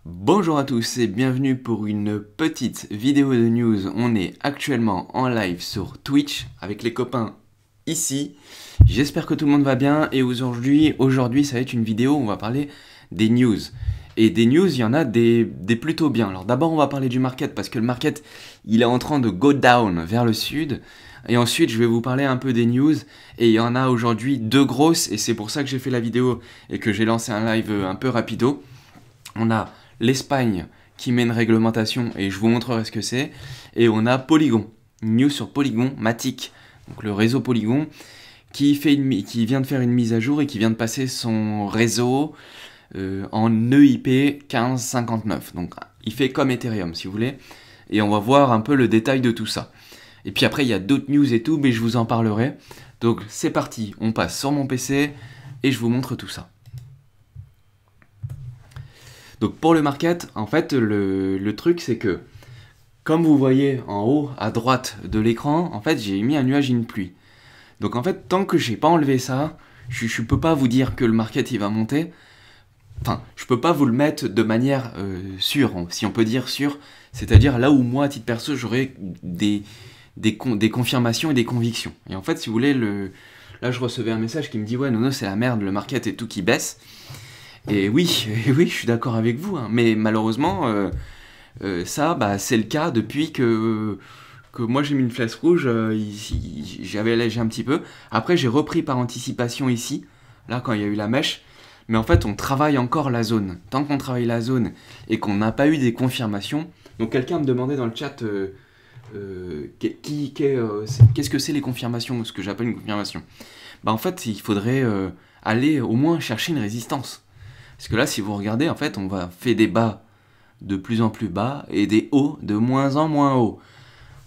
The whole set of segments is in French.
Bonjour à tous et bienvenue pour une petite vidéo de news. On est actuellement en live sur Twitch avec les copains ici. J'espère que tout le monde va bien et aujourd'hui ça va être une vidéo où on va parler des news. Et des news, il y en a des plutôt bien. Alors d'abord on va parler du market parce que le market il est en train de go down vers le sud. Et ensuite je vais vous parler un peu des news et il y en a aujourd'hui deux grosses et c'est pour ça que j'ai fait la vidéo et que j'ai lancé un live un peu rapido. On a l'Espagne qui met une réglementation et je vous montrerai ce que c'est. Et on a Polygon, une news sur Polygon, Matic, donc le réseau Polygon, qui vient de faire une mise à jour et qui vient de passer son réseau en EIP 1559. Donc il fait comme Ethereum si vous voulez. Et on va voir un peu le détail de tout ça. Et puis après il y a d'autres news et tout, mais je vous en parlerai. Donc c'est parti, on passe sur mon PC et je vous montre tout ça. Donc pour le market, en fait, le truc c'est que, comme vous voyez en haut à droite de l'écran, en fait j'ai mis un nuage et une pluie. Donc en fait, tant que j'ai pas enlevé ça, je peux pas vous dire que le market il va monter. Enfin, je peux pas vous le mettre de manière sûre, si on peut dire sûre. C'est-à-dire là où moi, à titre perso, j'aurai des confirmations et des convictions. Et en fait, si vous voulez, là je recevais un message qui me dit « Ouais, Nono, c'est la merde, le market et tout qui baisse ». Et oui, je suis d'accord avec vous, hein, mais malheureusement, ça, c'est le cas depuis que moi j'ai mis une flèche rouge, j'avais allégé un petit peu. Après, j'ai repris par anticipation ici, là quand il y a eu la mèche. Mais en fait, on travaille encore la zone. Tant qu'on travaille la zone et qu'on n'a pas eu des confirmations, donc quelqu'un me demandait dans le chat qu'est-ce que c'est les confirmations, ce que j'appelle une confirmation. En fait, il faudrait aller au moins chercher une résistance. Parce que là, si vous regardez, en fait, on va faire des bas de plus en plus bas et des hauts de moins en moins hauts.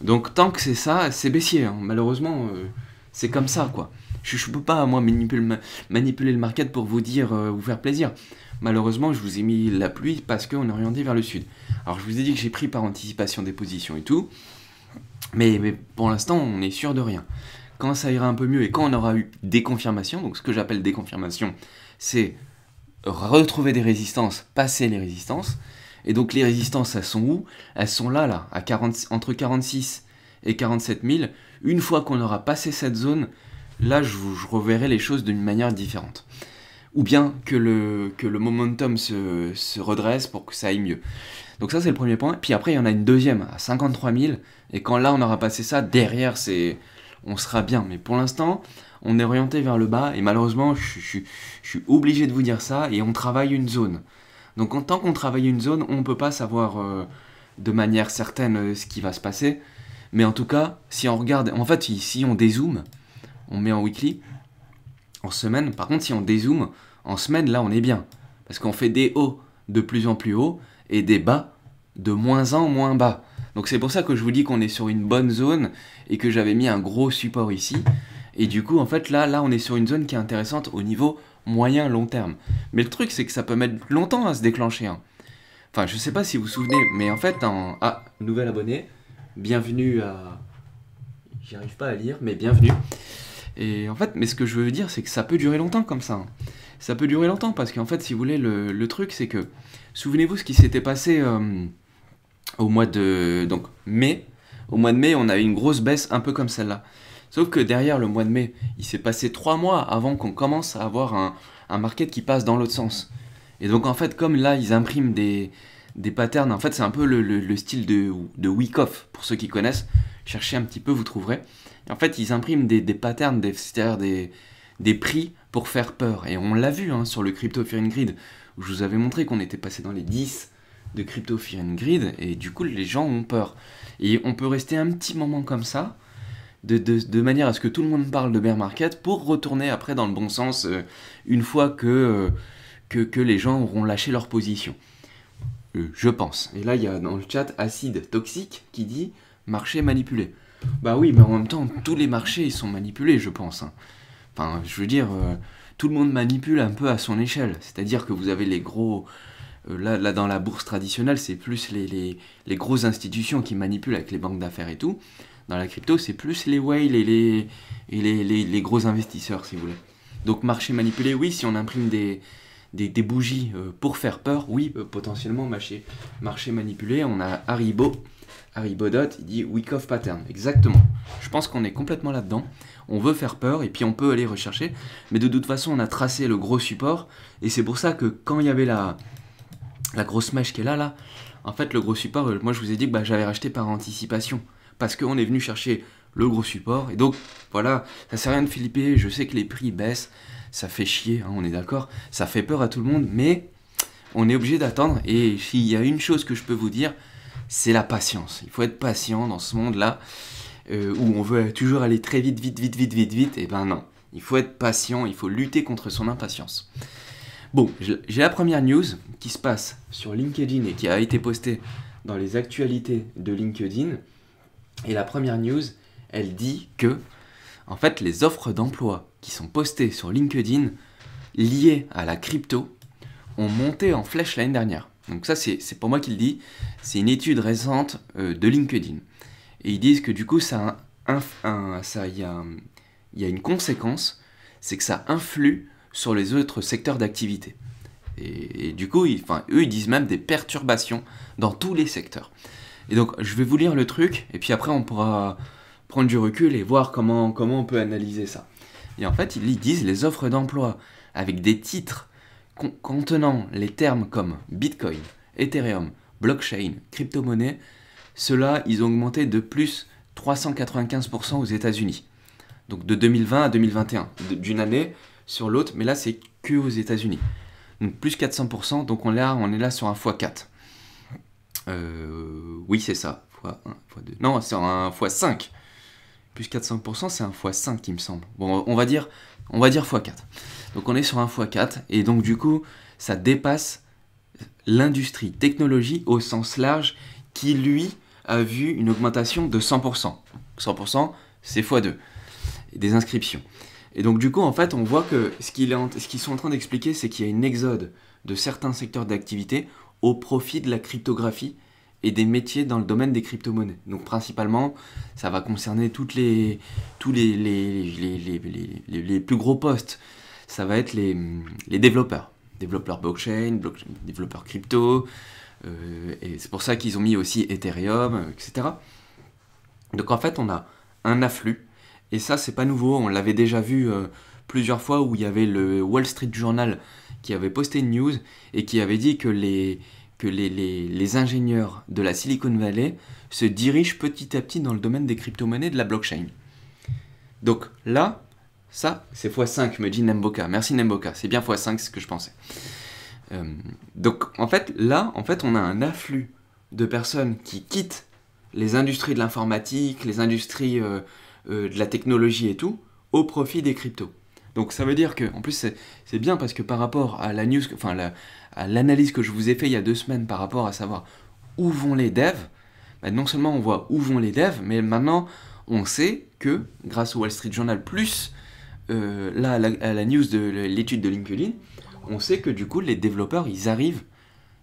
Donc tant que c'est ça, c'est baissier. Hein. Malheureusement, c'est comme ça, quoi. Je ne peux pas, moi, manipuler le market pour vous dire, vous faire plaisir. Malheureusement, je vous ai mis la pluie parce qu'on est orienté vers le sud. Alors, je vous ai dit que j'ai pris par anticipation des positions et tout. Mais pour l'instant, on est sûr de rien. Quand ça ira un peu mieux et quand on aura eu des confirmations, donc ce que j'appelle des confirmations, c'est retrouver des résistances, passer les résistances. Et donc les résistances, elles sont où? Elles sont là, entre 46 et 47 000. Une fois qu'on aura passé cette zone, là, je reverrai les choses d'une manière différente. Ou bien que le momentum se redresse pour que ça aille mieux. Donc ça, c'est le premier point. Puis après, il y en a une deuxième à 53 000. Et quand là, on aura passé ça, derrière, on sera bien. Mais pour l'instant, on est orienté vers le bas. Et malheureusement, je suis obligé de vous dire ça. Et on travaille une zone. Donc tant qu'on travaille une zone, on ne peut pas savoir de manière certaine ce qui va se passer. Mais en tout cas, si on regarde... En fait, si on dézoome, on met en weekly, en semaine. Par contre, si on dézoome, en semaine, là, on est bien. Parce qu'on fait des hauts de plus en plus hauts et des bas de moins en moins bas. Donc c'est pour ça que je vous dis qu'on est sur une bonne zone et que j'avais mis un gros support ici. Et du coup, en fait, là, on est sur une zone qui est intéressante au niveau moyen-long terme. Mais le truc, c'est que ça peut mettre longtemps à se déclencher. Hein. Enfin, je sais pas si vous vous souvenez, mais en fait, Ah, nouvel abonné. Bienvenue à... J'y arrive pas à lire, mais bienvenue. Et en fait, mais ce que je veux dire, c'est que ça peut durer longtemps comme ça. Hein. Ça peut durer longtemps parce qu'en fait, si vous voulez, le truc, c'est que... Souvenez-vous ce qui s'était passé au mois de... Donc, mai. Au mois de mai, on a eu une grosse baisse un peu comme celle-là. Sauf que derrière le mois de mai, il s'est passé 3 mois avant qu'on commence à avoir un market qui passe dans l'autre sens. Et donc en fait, comme là, ils impriment des patterns, en fait c'est un peu le style de Wyckoff, pour ceux qui connaissent. Cherchez un petit peu, vous trouverez. Et en fait, ils impriment des patterns, c'est-à-dire des prix pour faire peur. Et on l'a vu hein, sur le Crypto Fear and Greed, où je vous avais montré qu'on était passé dans les 10 de Crypto Fear and Greed, et du coup les gens ont peur. Et on peut rester un petit moment comme ça, de manière à ce que tout le monde parle de bear market pour retourner après dans le bon sens une fois que les gens auront lâché leur position. Je pense. Et là, il y a dans le chat Acide Toxique qui dit marché manipulé. Bah oui, mais en même temps, tous les marchés ils sont manipulés, je pense. Hein. Enfin, je veux dire, tout le monde manipule un peu à son échelle. C'est-à-dire que vous avez les gros... Là, dans la bourse traditionnelle, c'est plus les grosses institutions qui manipulent avec les banques d'affaires et tout. Dans la crypto, c'est plus les whales et les gros investisseurs, si vous voulez. Donc, marché manipulé, oui, si on imprime des des bougies pour faire peur, oui, potentiellement marché manipulé. On a Haribo Dot, il dit week off pattern, exactement. Je pense qu'on est complètement là-dedans. On veut faire peur et puis on peut aller rechercher, mais de toute façon on a tracé le gros support, et c'est pour ça que quand il y avait la grosse mèche qui est là, en fait le gros support, moi je vous ai dit que j'avais racheté par anticipation, parce qu'on est venu chercher le gros support, et donc voilà, ça sert à rien de flipper, je sais que les prix baissent, ça fait chier, hein, on est d'accord, ça fait peur à tout le monde, mais on est obligé d'attendre, et s'il y a une chose que je peux vous dire, c'est la patience. Il faut être patient dans ce monde-là, où on veut toujours aller très vite, et ben non. Il faut être patient, il faut lutter contre son impatience. Bon, j'ai la première news qui se passe sur LinkedIn et qui a été postée dans les actualités de LinkedIn. Et la première news, elle dit que, en fait, les offres d'emploi qui sont postées sur LinkedIn liées à la crypto ont monté en flèche l'année dernière. Donc ça, c'est pour moi qui le dis, c'est une étude récente de LinkedIn. Et ils disent que du coup, il y a une conséquence, c'est que ça influe sur les autres secteurs d'activité. Et du coup, eux, ils disent même des perturbations dans tous les secteurs. Et donc, je vais vous lire le truc, et puis après, on pourra prendre du recul et voir comment on peut analyser ça. Et en fait, ils disent les offres d'emploi avec des titres contenant les termes comme Bitcoin, Ethereum, blockchain, crypto-monnaie, ceux-là, ils ont augmenté de plus 395% aux États-Unis. Donc de 2020 à 2021, d'une année sur l'autre, mais là c'est que aux États-Unis. Donc plus 400%, donc on est là sur un x4. Oui, c'est ça. x1, x2. Non, c'est un x5. Plus 400%, c'est un x5 il me semble. Bon, on va dire x4. Donc on est sur un x4, et donc du coup, ça dépasse l'industrie technologie au sens large, qui lui a vu une augmentation de 100%. 100%, c'est x2 des inscriptions. Et donc du coup, en fait, on voit que ce qu'ils sont en train d'expliquer, c'est qu'il y a une exode de certains secteurs d'activité au profit de la cryptographie et des métiers dans le domaine des crypto-monnaies. Donc principalement, ça va concerner tous les plus gros postes. Ça va être les développeurs. Développeurs blockchain, développeurs crypto, et c'est pour ça qu'ils ont mis aussi Ethereum, etc. Donc en fait, on a un afflux, et ça, c'est pas nouveau, on l'avait déjà vu plusieurs fois, où il y avait le Wall Street Journal qui avait posté une news et qui avait dit que les ingénieurs de la Silicon Valley se dirigent petit à petit dans le domaine des crypto-monnaies de la blockchain. Donc là, ça, c'est x5, me dit Nemboka. Merci Nemboka, c'est bien x5, c'est ce que je pensais. Donc en fait, là, on a un afflux de personnes qui quittent les industries de l'informatique, les industries de la technologie et tout, au profit des cryptos. Donc ça veut dire que, en plus, c'est bien parce que par rapport à la news, à l'analyse que je vous ai fait il y a 2 semaines par rapport à savoir où vont les devs, non seulement on voit où vont les devs, mais maintenant on sait que, grâce au Wall Street Journal, plus là, à la news de l'étude de LinkedIn, on sait que du coup les développeurs, ils arrivent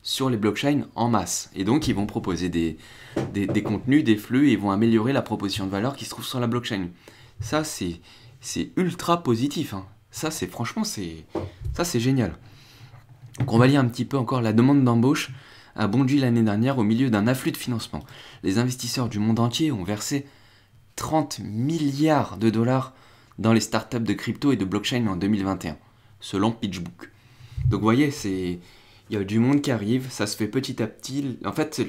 sur les blockchains en masse. Et donc ils vont proposer des contenus, des flux, et ils vont améliorer la proposition de valeur qui se trouve sur la blockchain. Ça, c'est ultra positif. Hein. Ça, franchement, c'est génial. Donc on va lire un petit peu encore. La demande d'embauche a bondi l'année dernière au milieu d'un afflux de financement. Les investisseurs du monde entier ont versé 30 milliards de dollars dans les startups de crypto et de blockchain en 2021, selon PitchBook. Donc vous voyez, il y a du monde qui arrive, ça se fait petit à petit. En fait,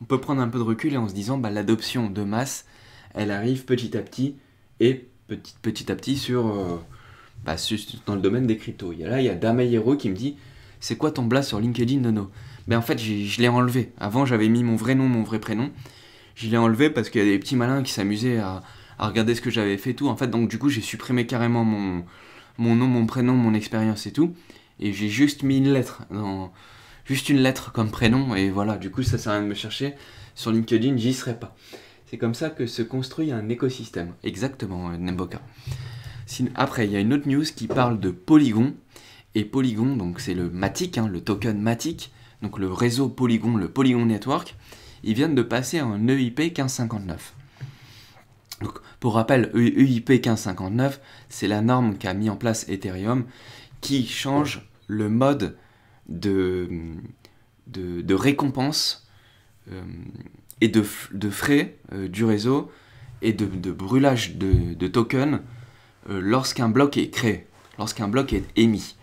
on peut prendre un peu de recul et en se disant, l'adoption de masse, elle arrive petit à petit, et petit à petit dans le domaine des cryptos. Il y a Damayero qui me dit, c'est quoi ton blast sur LinkedIn, Nono? En fait, je l'ai enlevé. Avant, j'avais mis mon vrai nom, mon vrai prénom. Je l'ai enlevé parce qu'il y a des petits malins qui s'amusaient à regarder ce que j'avais fait, tout. En fait, donc du coup, j'ai supprimé carrément mon nom, mon prénom, mon expérience et tout. Et j'ai juste mis une lettre, juste une lettre comme prénom. Et voilà, du coup, ça sert à rien de me chercher. Sur LinkedIn, j'y serai pas. C'est comme ça que se construit un écosystème. Exactement, Nemboka. Après, il y a une autre news qui parle de Polygon. Et Polygon, donc c'est le Matic, le token Matic. Donc le réseau Polygon, le Polygon Network. Ils viennent de passer à un EIP 1559. Donc, pour rappel, EIP 1559, c'est la norme qu'a mis en place Ethereum qui change le mode de, de récompenses et de frais du réseau et de brûlage de tokens lorsqu'un bloc est créé, lorsqu'un bloc est émis.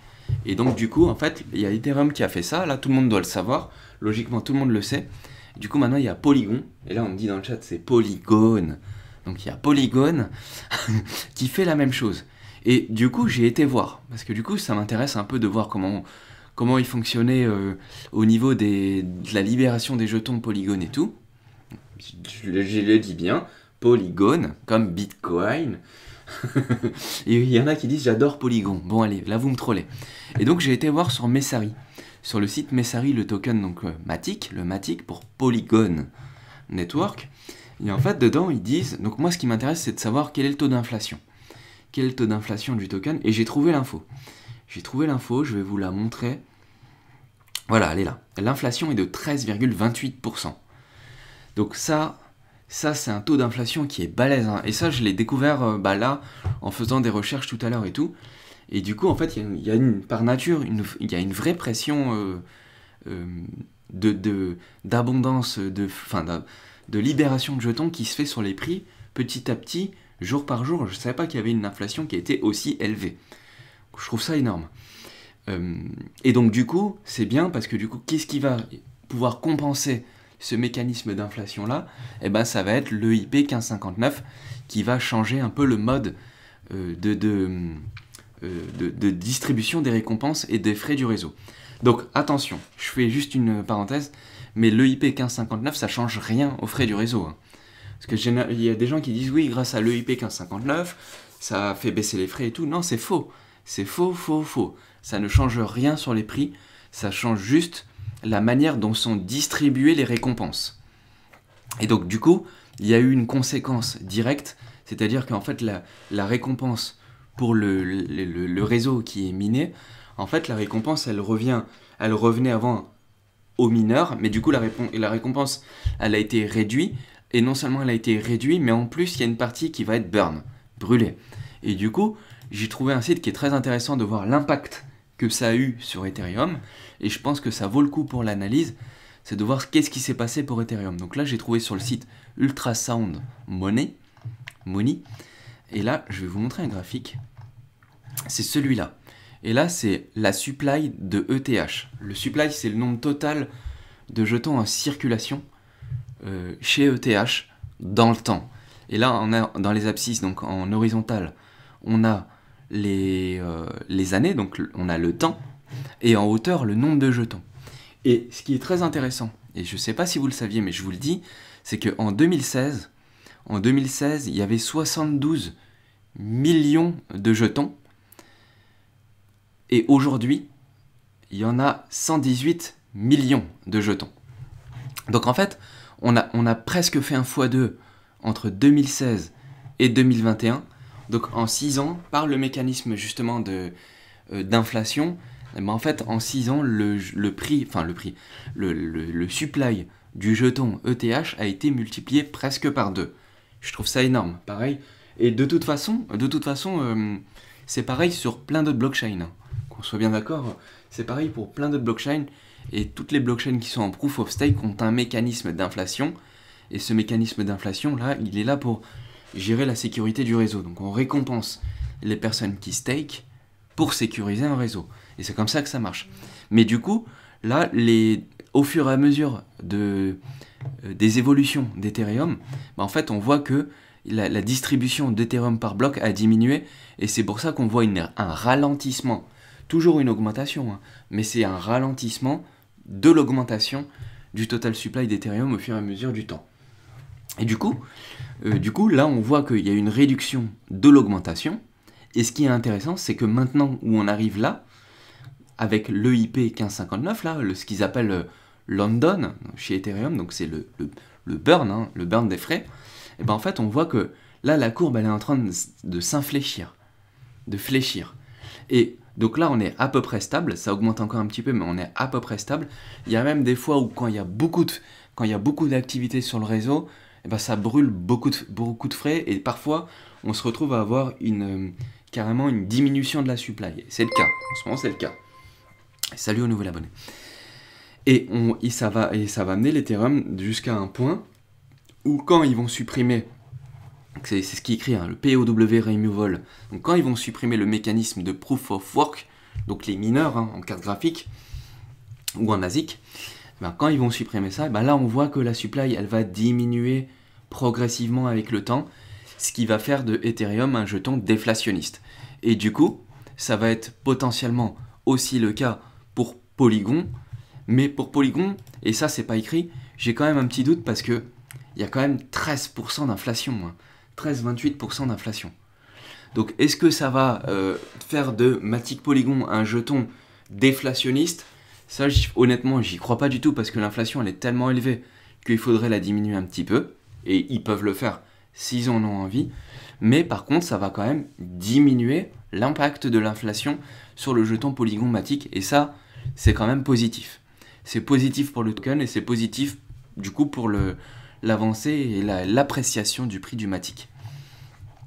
Et donc du coup, en fait, il y a Ethereum qui a fait ça, là tout le monde doit le savoir, logiquement tout le monde le sait. Du coup maintenant il y a Polygon, et là on me dit dans le chat c'est Polygon. Donc il y a Polygon qui fait la même chose. Et du coup j'ai été voir, parce que du coup ça m'intéresse un peu de voir comment il fonctionnait au niveau de la libération des jetons Polygon et tout. Je le dis bien, Polygon, comme Bitcoin. Et il y en a qui disent j'adore Polygon. Bon allez, là vous me trollez. Et donc j'ai été voir sur Messari. Sur le site Messari, le token donc Matic, le Matic pour Polygon Network. Et en fait dedans ils disent, donc moi ce qui m'intéresse c'est de savoir quel est le taux d'inflation. Quel est le taux d'inflation du token. Et j'ai trouvé l'info. Je vais vous la montrer. Voilà, elle est là. L'inflation est de 13,28%. Donc ça c'est un taux d'inflation qui est balèze. Hein. Et ça, je l'ai découvert là, en faisant des recherches tout à l'heure et tout. Et du coup, en fait, il y a par nature, il y a une vraie pression d'abondance, de libération de jetons qui se fait sur les prix petit à petit, jour par jour. Je ne savais pas qu'il y avait une inflation qui était aussi élevée. Je trouve ça énorme. Et donc, du coup, c'est bien parce que du coup, qu'est-ce qui va pouvoir compenser ce mécanisme d'inflation-là? Eh ben, ça va être l'EIP 1559 qui va changer un peu le mode de distribution des récompenses et des frais du réseau. Donc attention, je fais juste une parenthèse, mais l'EIP 1559 ça change rien aux frais du réseau. Hein. Parce que il y a des gens qui disent oui, grâce à l'EIP 1559, ça fait baisser les frais et tout. Non, c'est faux. C'est faux. Ça ne change rien sur les prix, ça change juste la manière dont sont distribuées les récompenses. Et donc du coup, il y a eu une conséquence directe, c'est-à-dire qu'en fait la récompense pour le réseau qui est miné, en fait la récompense elle revenait avant aux mineurs, mais du coup la récompense elle a été réduite, et non seulement elle a été réduite, mais en plus il y a une partie qui va être brûlée. Et du coup, j'ai trouvé un site qui est très intéressant de voir l'impact que ça a eu sur Ethereum, et je pense que ça vaut le coup pour l'analyse, c'est de voir qu'est-ce qui s'est passé pour Ethereum. Donc là j'ai trouvé sur le site Ultrasound Money, et là je vais vous montrer un graphique, c'est celui-là. Et là c'est la supply de ETH. Le supply c'est le nombre total de jetons en circulation chez ETH dans le temps. Et là on a dans les abscisses, donc en horizontal, on a les années, donc on a le temps, et en hauteur le nombre de jetons. Et ce qui est très intéressant, et je ne sais pas si vous le saviez, mais je vous le dis, c'est qu'en 2016, il y avait 72 millions de jetons, et aujourd'hui, il y en a 118 millions de jetons. Donc en fait, on a presque fait un x2 entre 2016 et 2021. Donc en 6 ans, par le mécanisme justement d'inflation, en fait en 6 ans, le supply du jeton ETH a été multiplié presque par 2. Je trouve ça énorme, pareil. Et de toute façon, c'est pareil sur plein d'autres blockchains. Hein. Qu'on soit bien d'accord, c'est pareil pour plein d'autres blockchains. Et toutes les blockchains qui sont en proof of stake ont un mécanisme d'inflation. Et ce mécanisme d'inflation, là, il est là pour gérer la sécurité du réseau. Donc on récompense les personnes qui stake pour sécuriser un réseau. Et c'est comme ça que ça marche. Mais du coup, là, au fur et à mesure des évolutions d'Ethereum, en fait, on voit que la distribution d'Ethereum par bloc a diminué. Et c'est pour ça qu'on voit un ralentissement. Toujours une augmentation, hein, mais c'est un ralentissement de l'augmentation du total supply d'Ethereum au fur et à mesure du temps. Et du coup, là, on voit qu'il y a une réduction de l'augmentation. Et ce qui est intéressant, c'est que maintenant où on arrive là, avec l'EIP 1559, là, ce qu'ils appellent London chez Ethereum, donc c'est le burn, hein, le burn des frais, et ben en fait, on voit que là, la courbe, elle est en train de s'infléchir, de fléchir. Et donc là, on est à peu près stable, ça augmente encore un petit peu, mais on est à peu près stable. Il y a même des fois où quand il y a beaucoup d'activités sur le réseau, eh ben, ça brûle beaucoup de frais, et parfois, on se retrouve à avoir carrément une diminution de la supply. C'est le cas, en ce moment c'est le cas. Salut au nouvel abonné. Et ça va amener l'Ethereum jusqu'à un point où quand ils vont supprimer, c'est ce qui est écrit, hein, le POW removal, donc quand ils vont supprimer le mécanisme de proof of work, donc les mineurs en carte graphique ou en ASIC, ben, quand ils vont supprimer ça, ben là on voit que la supply elle va diminuer progressivement avec le temps, ce qui va faire de Ethereum un jeton déflationniste. Et du coup, ça va être potentiellement aussi le cas pour Polygon, mais pour Polygon, et ça c'est pas écrit, j'ai quand même un petit doute parce que il y a quand même 13% d'inflation, hein, 13-28% d'inflation. Donc est-ce que ça va faire de Matic Polygon un jeton déflationniste? Ça honnêtement j'y crois pas du tout parce que l'inflation elle est tellement élevée qu'il faudrait la diminuer un petit peu, et ils peuvent le faire s'ils en ont envie, mais par contre ça va quand même diminuer l'impact de l'inflation sur le jeton Polygon Matic, et ça c'est quand même positif. C'est positif pour le token et c'est positif du coup pour l'avancée et l'appréciation du prix du Matic.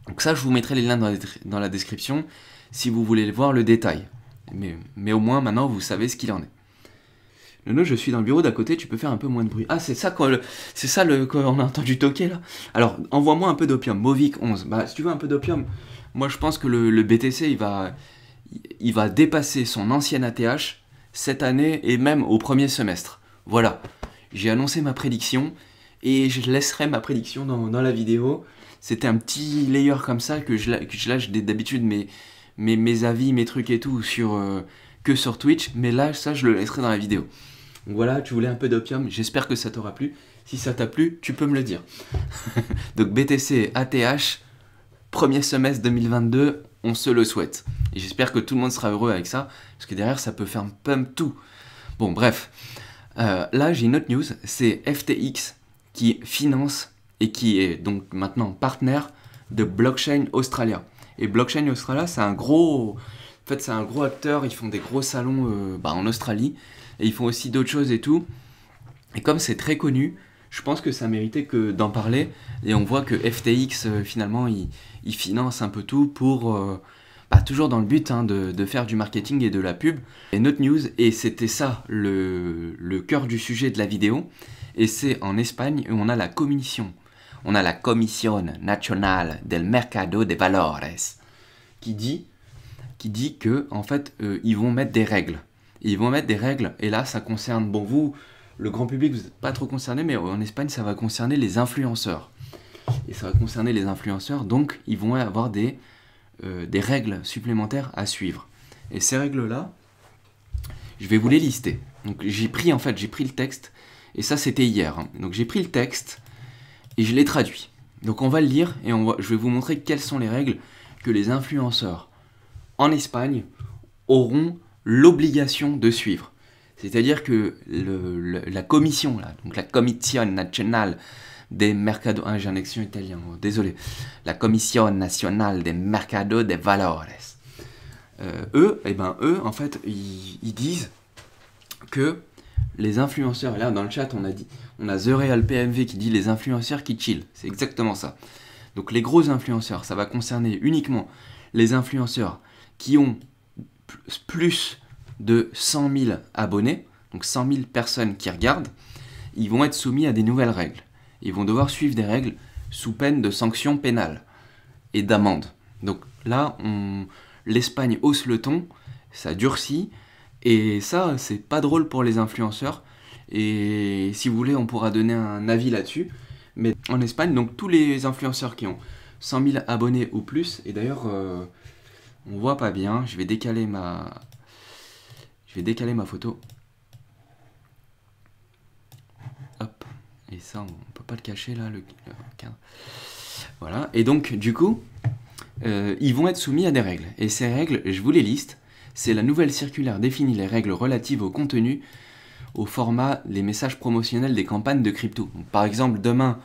Donc ça je vous mettrai les liens dans la description si vous voulez voir le détail. Mais au moins maintenant vous savez ce qu'il en est. Nono, je suis dans le bureau d'à côté, tu peux faire un peu moins de bruit. Ah, c'est ça quand on a entendu toquer là. Alors, envoie-moi un peu d'opium, Movic 11. Bah, si tu veux un peu d'opium, moi je pense que le BTC il va dépasser son ancien ATH cette année et même au premier semestre. Voilà, j'ai annoncé ma prédiction et je laisserai ma prédiction dans la vidéo. C'était un petit layer comme ça que je lâche d'habitude mes avis, mes trucs et tout que sur Twitch, mais là ça je le laisserai dans la vidéo. Donc voilà, tu voulais un peu d'opium, j'espère que ça t'aura plu. Si ça t'a plu, tu peux me le dire. Donc BTC, ATH, premier semestre 2022, on se le souhaite. Et j'espère que tout le monde sera heureux avec ça, parce que derrière ça peut faire un pump tout. Bon bref, là j'ai une autre news, c'est FTX qui finance et qui est donc maintenant partenaire de Blockchain Australia. Et Blockchain Australia, c'est un gros acteur, ils font des gros salons en Australie, et ils font aussi d'autres choses et tout. Et comme c'est très connu, je pense que ça méritait d'en parler, et on voit que FTX, finalement, il finance un peu tout pour... toujours dans le but de faire du marketing et de la pub. Et notre news, et c'était ça le cœur du sujet de la vidéo, et c'est en Espagne où on a la Comisión Nacional del Mercado de Valores, qui dit que en fait ils vont mettre des règles. Et là ça concerne, bon vous, le grand public vous n'êtes pas trop concerné, mais en Espagne ça va concerner les influenceurs. Et ça va concerner les influenceurs, donc ils vont avoir des règles supplémentaires à suivre. Et ces règles-là, je vais vous les lister. Donc j'ai pris le texte, et ça c'était hier. Hein. Donc j'ai pris le texte, et je l'ai traduit. Donc on va le lire, et je vais vous montrer quelles sont les règles que les influenceurs en Espagne auront l'obligation de suivre. C'est-à-dire que la commission, là, donc la Comisión Nacional des Mercado... Ah, j'ai un accent italien, désolé. La Comisión Nacional des Mercado de Valores. Eux, en fait, ils disent que les influenceurs, et là dans le chat on a The Real PMV qui dit les influenceurs qui chill, c'est exactement ça. Donc les gros influenceurs, ça va concerner uniquement les influenceurs qui ont plus de 100 000 abonnés, donc 100 000 personnes qui regardent, ils vont être soumis à des nouvelles règles. Ils vont devoir suivre des règles sous peine de sanctions pénales et d'amendes. Donc là, l'Espagne hausse le ton, ça durcit, et ça, c'est pas drôle pour les influenceurs. Et si vous voulez, on pourra donner un avis là-dessus. Mais en Espagne, donc tous les influenceurs qui ont 100 000 abonnés ou plus, et d'ailleurs, on voit pas bien, je vais décaler ma photo. Hop, et ça, on peut pas le cacher là, le cadre. Voilà, et donc du coup, ils vont être soumis à des règles. Et ces règles, je vous les liste. C'est la nouvelle circulaire définit les règles relatives au contenu, au format, les messages promotionnels des campagnes de crypto. Donc, par exemple, demain,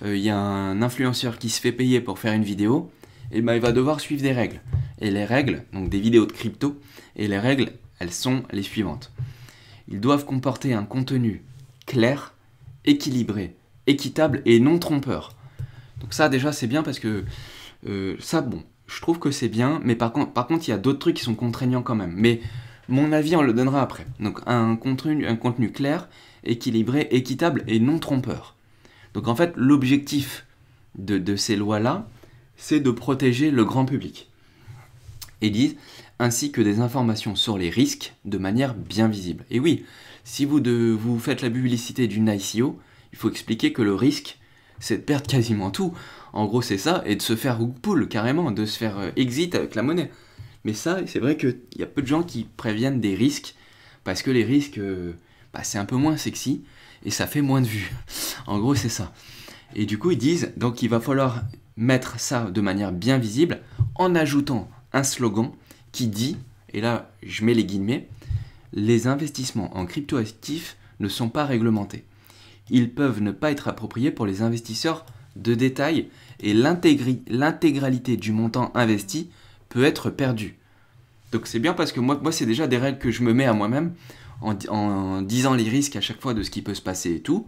il y a un influenceur qui se fait payer pour faire une vidéo, et il va devoir suivre des règles. Et les règles, donc des vidéos de crypto, et les règles, elles sont les suivantes. Ils doivent comporter un contenu clair, équilibré, équitable et non trompeur. Donc ça déjà c'est bien parce que ça bon, je trouve que c'est bien, mais par contre il y a d'autres trucs qui sont contraignants quand même. Mais Mon avis, on le donnera après. Donc un contenu clair, équilibré, équitable et non trompeur. Donc en fait, l'objectif de ces lois-là, c'est de protéger le grand public. Et disent, ainsi que des informations sur les risques de manière bien visible. Et oui, si vous faites la publicité d'une ICO, il faut expliquer que le risque, c'est de perdre quasiment tout. En gros, c'est ça, et de se faire rug pull carrément, de se faire exit avec la monnaie. Mais ça, c'est vrai qu'il y a peu de gens qui préviennent des risques, parce que les risques, c'est un peu moins sexy, et ça fait moins de vues. En gros, c'est ça. Et du coup, ils disent, donc il va falloir mettre ça de manière bien visible, en ajoutant un slogan qui dit, et là, je mets les guillemets, les investissements en cryptoactifs ne sont pas réglementés. Ils peuvent ne pas être appropriés pour les investisseurs de détail et l'intégralité du montant investi peut être perdue. Donc c'est bien parce que moi c'est déjà des règles que je me mets à moi-même en disant les risques à chaque fois de ce qui peut se passer et tout.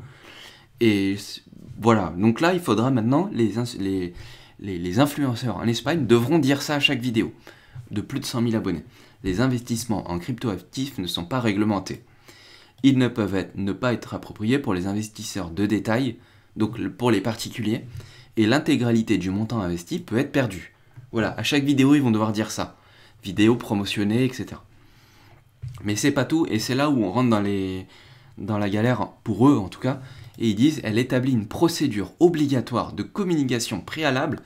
Et voilà, donc là il faudra maintenant, les influenceurs en Espagne devront dire ça à chaque vidéo, de plus de 100 000 abonnés. Les investissements en cryptoactifs ne sont pas réglementés. Ils ne peuvent ne pas être appropriés pour les investisseurs de détail, donc pour les particuliers, et l'intégralité du montant investi peut être perdue. Voilà, à chaque vidéo, ils vont devoir dire ça. Vidéo promotionnée, etc. Mais c'est pas tout, et c'est là où on rentre dans la galère, pour eux en tout cas, et ils disent, elle établit une procédure obligatoire de communication préalable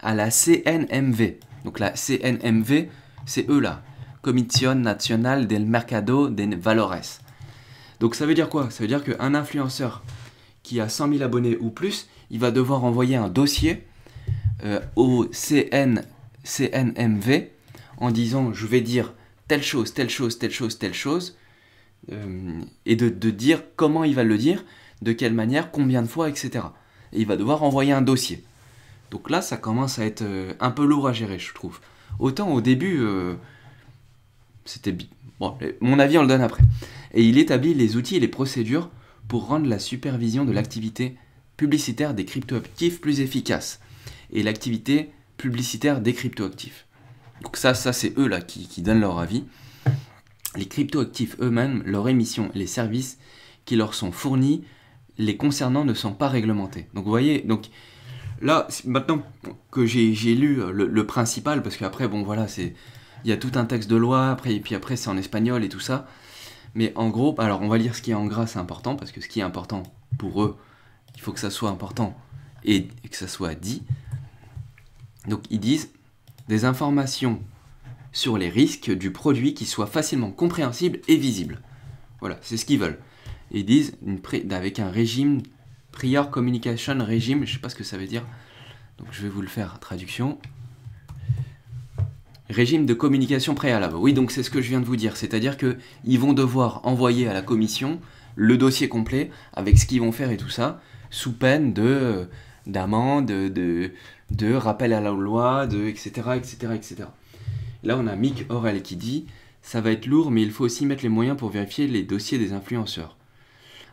à la CNMV. Donc la CNMV, c'est eux là, Comisión Nacional del Mercado de Valores. Donc ça veut dire quoi? Ça veut dire qu'un influenceur qui a 100 000 abonnés ou plus, il va devoir envoyer un dossier au CNMV en disant je vais dire telle chose, telle chose, telle chose, telle chose, et de dire comment il va le dire, de quelle manière, combien de fois, etc. Et il va devoir envoyer un dossier. Donc là, ça commence à être un peu lourd à gérer, je trouve. Autant au début, c'était... Bon, mon avis, on le donne après. Et il établit les outils et les procédures pour rendre la supervision de l'activité publicitaire des cryptoactifs plus efficace. Et l'activité publicitaire des cryptoactifs. Donc ça c'est eux là qui donnent leur avis. Les cryptoactifs eux-mêmes, leur émission et les services qui leur sont fournis les concernant ne sont pas réglementés. Donc vous voyez, donc là, maintenant que j'ai lu le principal, parce qu'après, bon voilà, il y a tout un texte de loi, et puis après c'est en espagnol et tout ça. Mais en gros, alors on va lire ce qui est en gras, c'est important, parce que ce qui est important pour eux, il faut que ça soit important et que ça soit dit. Donc ils disent des informations sur les risques du produit qui soient facilement compréhensibles et visibles. Voilà, c'est ce qu'ils veulent. Et ils disent avec un régime, Prior Communication Regime, je ne sais pas ce que ça veut dire, donc je vais vous le faire, traduction. Régime de communication préalable. Oui, donc c'est ce que je viens de vous dire, c'est-à-dire qu'ils vont devoir envoyer à la commission le dossier complet avec ce qu'ils vont faire et tout ça, sous peine d'amende, de rappel à la loi, etc., etc., etc. Là, on a Mick Aurel qui dit « Ça va être lourd, mais il faut aussi mettre les moyens pour vérifier les dossiers des influenceurs.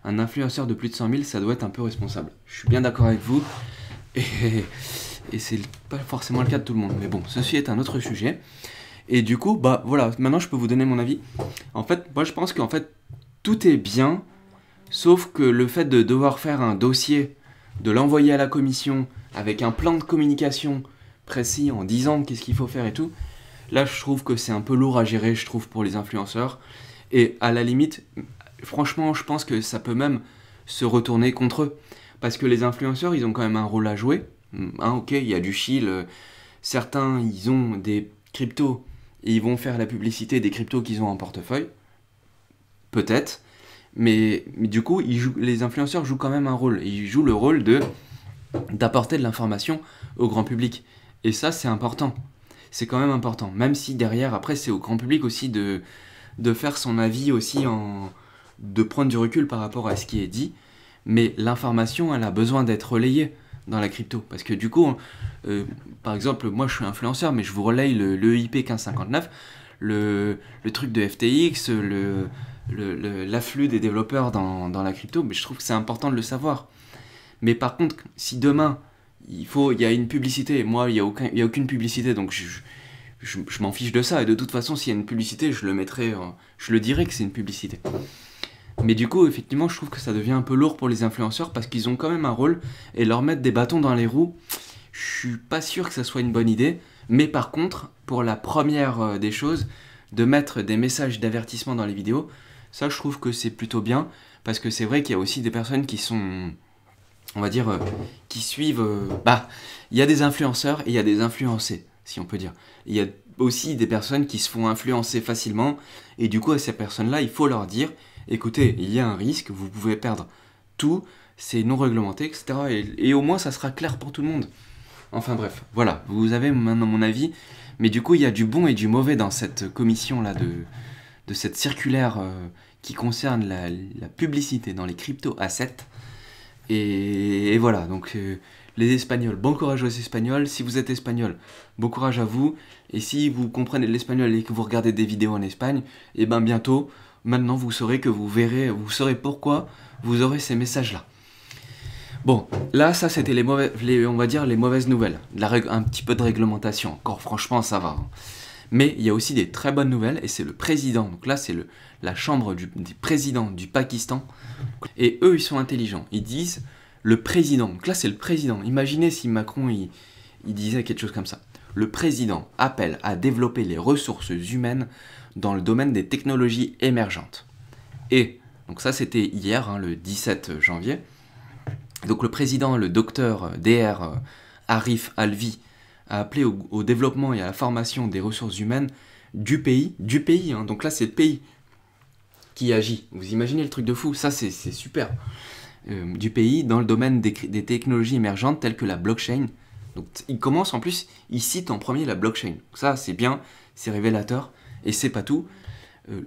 Un influenceur de plus de 100 000, ça doit être un peu responsable. » Je suis bien d'accord avec vous, et c'est pas forcément le cas de tout le monde. Mais bon, ceci est un autre sujet. Et du coup, bah voilà, maintenant je peux vous donner mon avis. En fait, moi je pense qu'en fait, tout est bien, sauf que le fait de devoir faire un dossier, de l'envoyer à la commission, avec un plan de communication précis, en disant qu'est-ce qu'il faut faire et tout, là je trouve que c'est un peu lourd à gérer, je trouve, pour les influenceurs. Et à la limite, franchement, je pense que ça peut même se retourner contre eux. Parce que les influenceurs, ils ont quand même un rôle à jouer. Hein, ok, il y a du chill. Certains, ils ont des cryptos et ils vont faire la publicité des cryptos qu'ils ont en portefeuille. Peut-être. Mais du coup, les influenceurs jouent quand même un rôle. Ils jouent le rôle d'apporter de l'information au grand public. Et ça, c'est important. C'est quand même important. Même si derrière, après, c'est au grand public aussi de faire son avis aussi, de prendre du recul par rapport à ce qui est dit. Mais l'information, elle a besoin d'être relayée dans la crypto. Parce que du coup, par exemple, moi je suis influenceur, mais je vous relaye le IP 1559, le truc de FTX, l'afflux des développeurs dans la crypto, mais je trouve que c'est important de le savoir. Mais par contre, si demain, il y a une publicité, moi il n'y a aucune publicité, donc je m'en fiche de ça, et de toute façon, s'il y a une publicité, je le dirai que c'est une publicité. Mais du coup, effectivement, je trouve que ça devient un peu lourd pour les influenceurs, parce qu'ils ont quand même un rôle, et leur mettre des bâtons dans les roues, je suis pas sûr que ça soit une bonne idée. Mais par contre, pour la première des choses, de mettre des messages d'avertissement dans les vidéos, ça je trouve que c'est plutôt bien, parce que c'est vrai qu'il y a aussi des personnes qui sont, on va dire, qui suivent... il y a des influenceurs et il y a des influencés, si on peut dire. Il y a aussi des personnes qui se font influencer facilement, et du coup à ces personnes-là, il faut leur dire, écoutez, il y a un risque, vous pouvez perdre tout, c'est non réglementé, etc. Et au moins ça sera clair pour tout le monde. Enfin bref, voilà, vous avez maintenant mon avis, mais du coup il y a du bon et du mauvais dans cette commission-là de cette circulaire qui concerne la publicité dans les crypto-assets. Et voilà, donc les Espagnols, bon courage aux Espagnols. Si vous êtes Espagnol, bon courage à vous. Et si vous comprenez l'espagnol et que vous regardez des vidéos en Espagne, et ben bientôt, maintenant vous saurez que vous saurez pourquoi vous aurez ces messages-là. Bon, là, ça c'était on va dire les mauvaises nouvelles. Un petit peu de réglementation. Encore, franchement, ça va. Hein. Mais il y a aussi des très bonnes nouvelles, et c'est le président. Donc là, c'est la chambre des présidents du Pakistan. Et eux, ils sont intelligents. Ils disent le président. Donc là, c'est le président. Imaginez si Macron, il disait quelque chose comme ça. Le président appelle à développer les ressources humaines dans le domaine des technologies émergentes. Et, donc ça, c'était hier, hein, le 17 janvier. Donc le président, le docteur DR Arif Alvi, a appelé au développement et à la formation des ressources humaines du pays, hein. Donc là c'est le pays qui agit. Vous imaginez le truc de fou, ça c'est super. Du pays dans le domaine des technologies émergentes telles que la blockchain. Donc il commence en plus, il cite en premier la blockchain. Donc ça c'est bien, c'est révélateur, et c'est pas tout.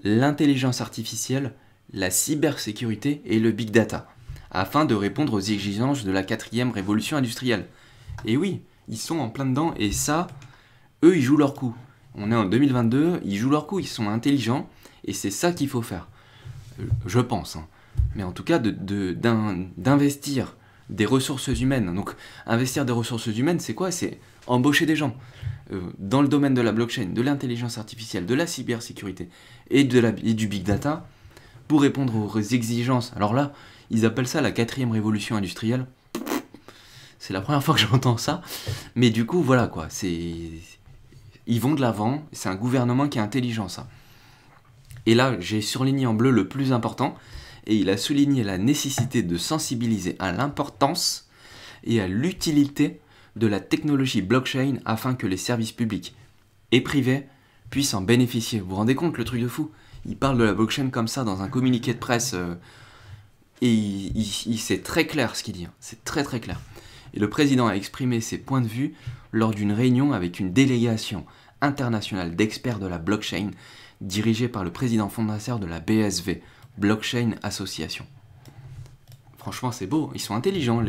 L'intelligence artificielle, la cybersécurité et le big data, afin de répondre aux exigences de la 4e révolution industrielle. Et oui, ils sont en plein dedans, et ça, eux, ils jouent leur coup. On est en 2022, ils jouent leur coup, ils sont intelligents, et c'est ça qu'il faut faire. Je pense. Hein. Mais en tout cas, d'investir des ressources humaines. Donc, investir des ressources humaines, c'est quoi? C'est embaucher des gens. Dans le domaine de la blockchain, de l'intelligence artificielle, de la cybersécurité et du big data, pour répondre aux exigences. Alors là, ils appellent ça la 4e révolution industrielle. C'est la première fois que j'entends ça. Mais du coup, voilà quoi. Ils vont de l'avant. C'est un gouvernement qui est intelligent, ça. Et là, j'ai surligné en bleu le plus important. Et il a souligné la nécessité de sensibiliser à l'importance et à l'utilité de la technologie blockchain afin que les services publics et privés puissent en bénéficier. Vous vous rendez compte le truc de fou? Il parle de la blockchain comme ça dans un communiqué de presse. Et c'est très clair ce qu'il dit. Hein. C'est très très clair. Et le président a exprimé ses points de vue lors d'une réunion avec une délégation internationale d'experts de la blockchain dirigée par le président fondateur de la BSV, Blockchain Association. Franchement, c'est beau. Ils sont intelligents,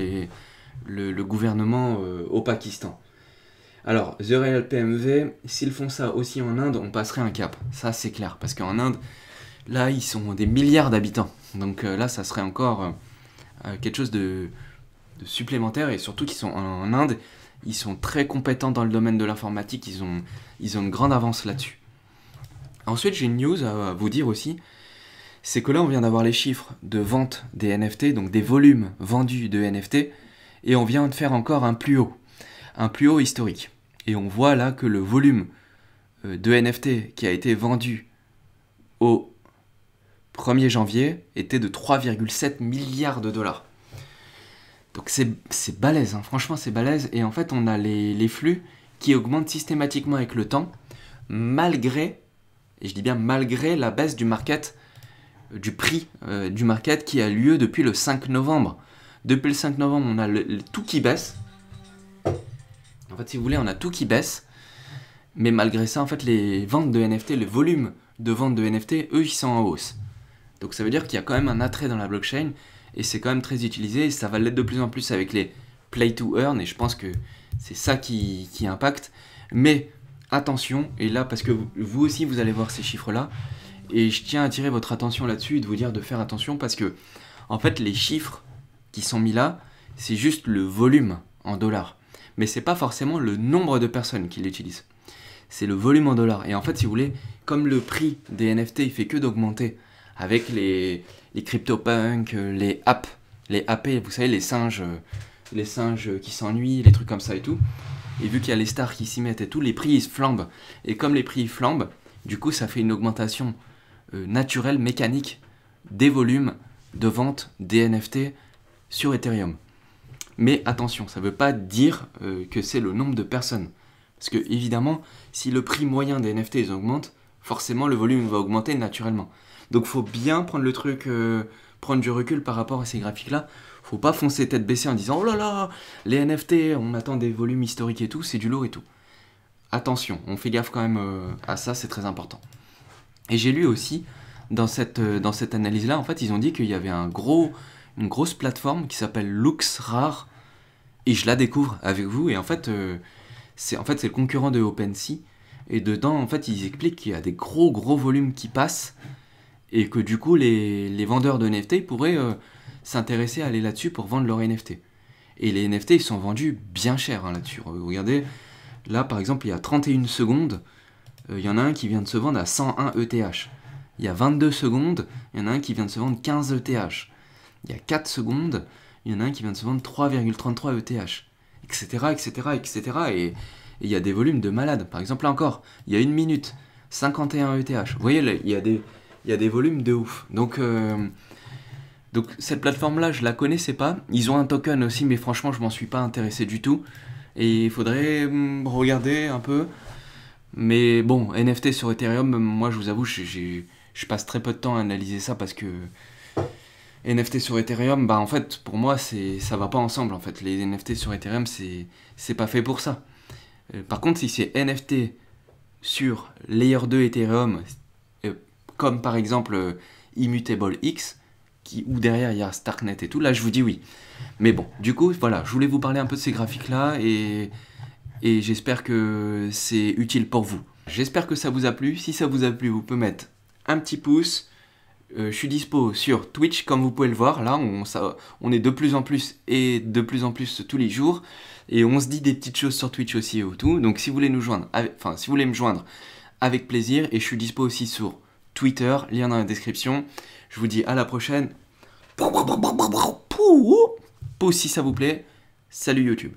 le gouvernement au Pakistan. Alors, The Real PMV, s'ils font ça aussi en Inde, on passerait un cap. Ça, c'est clair. Parce qu'en Inde, là, ils sont des milliards d'habitants. Donc là, ça serait encore quelque chose de supplémentaire. Et surtout qu'ils sont en Inde, ils sont très compétents dans le domaine de l'informatique. Ils ont une grande avance là-dessus. Ensuite, j'ai une news à vous dire aussi. C'est que là, on vient d'avoir les chiffres de vente des NFT, donc des volumes vendus de NFT. Et on vient de faire encore un plus haut historique. Et on voit là que le volume de NFT qui a été vendu au 1er janvier était de 3,7 milliards de dollars. Donc c'est balèze, hein. Franchement c'est balèze. Et en fait on a les flux qui augmentent systématiquement avec le temps, malgré, et je dis bien malgré, la baisse du market, du prix du market qui a lieu depuis le 5 novembre. Depuis le 5 novembre on a tout qui baisse. En fait si vous voulez on a tout qui baisse. Mais malgré ça en fait les ventes de NFT, le volume de ventes de NFT, eux ils sont en hausse. Donc ça veut dire qu'il y a quand même un attrait dans la blockchain et c'est quand même très utilisé et ça va l'être de plus en plus avec les play to earn et je pense que c'est ça qui impacte. Mais attention, et là parce que vous aussi vous allez voir ces chiffres là et je tiens à attirer votre attention là-dessus et de vous dire de faire attention parce que en fait les chiffres qui sont mis là, c'est juste le volume en dollars. Mais c'est pas forcément le nombre de personnes qui l'utilisent. c'est le volume en dollars. Et en fait, si vous voulez, comme le prix des NFT, il fait que d'augmenter avec les CryptoPunks, les apps, les AP, vous savez, les singes qui s'ennuient, les trucs comme ça et tout. Et vu qu'il y a les stars qui s'y mettent et tout, les prix ils flambent. Et comme les prix flambent, du coup, ça fait une augmentation naturelle, mécanique, des volumes de vente des NFT sur Ethereum. Mais attention, ça ne veut pas dire que c'est le nombre de personnes. Parce que évidemment, si le prix moyen des NFT augmente, forcément le volume va augmenter naturellement. Donc faut bien prendre le truc, prendre du recul par rapport à ces graphiques-là. Faut pas foncer tête baissée en disant « Oh là là, les NFT, on attend des volumes historiques et tout, c'est du lourd et tout. » Attention, on fait gaffe quand même à ça, c'est très important. Et j'ai lu aussi, dans cette analyse-là, en fait, ils ont dit qu'il y avait une grosse plateforme qui s'appelle LooksRare, et je la découvre avec vous, et en fait, c'est le concurrent de OpenSea, et dedans, en fait, ils expliquent qu'il y a des gros volumes qui passent, et que du coup, les vendeurs de NFT pourraient s'intéresser à aller là-dessus pour vendre leurs NFT. Et les NFT, ils sont vendus bien cher là-dessus. Regardez, là, par exemple, il y a 31 secondes, il y en a un qui vient de se vendre à 101 ETH. Il y a 22 secondes, il y en a un qui vient de se vendre 15 ETH. Il y a 4 secondes, il y en a un qui vient de se vendre 3,33 ETH. Etc., etc., etc. Et il y a des volumes de malades. Par exemple, là encore, il y a 1 minute, 51 ETH. Vous voyez, là, il y a des volumes de ouf. Donc cette plateforme-là, je la connaissais pas. Ils ont un token aussi, mais franchement, je m'en suis pas intéressé du tout. Et il faudrait regarder un peu. Mais bon, NFT sur Ethereum, moi je vous avoue, je passe très peu de temps à analyser ça parce que NFT sur Ethereum, bah en fait, pour moi, ça va pas ensemble en fait. Les NFT sur Ethereum, c'est pas fait pour ça. Par contre, si c'est NFT sur Layer 2 Ethereum, comme par exemple Immutable X, où derrière il y a Starknet et tout, là je vous dis oui. Mais bon, du coup, voilà, je voulais vous parler un peu de ces graphiques-là et j'espère que c'est utile pour vous. J'espère que ça vous a plu. Si ça vous a plu, vous pouvez mettre un petit pouce. Je suis dispo sur Twitch, comme vous pouvez le voir. Là, on est de plus en plus et de plus en plus tous les jours. Et on se dit des petites choses sur Twitch aussi et tout. Donc si vous voulez me joindre, avec plaisir. Et je suis dispo aussi sur Twitter, lien dans la description. Je vous dis à la prochaine. Pouce si ça vous plaît. Salut YouTube.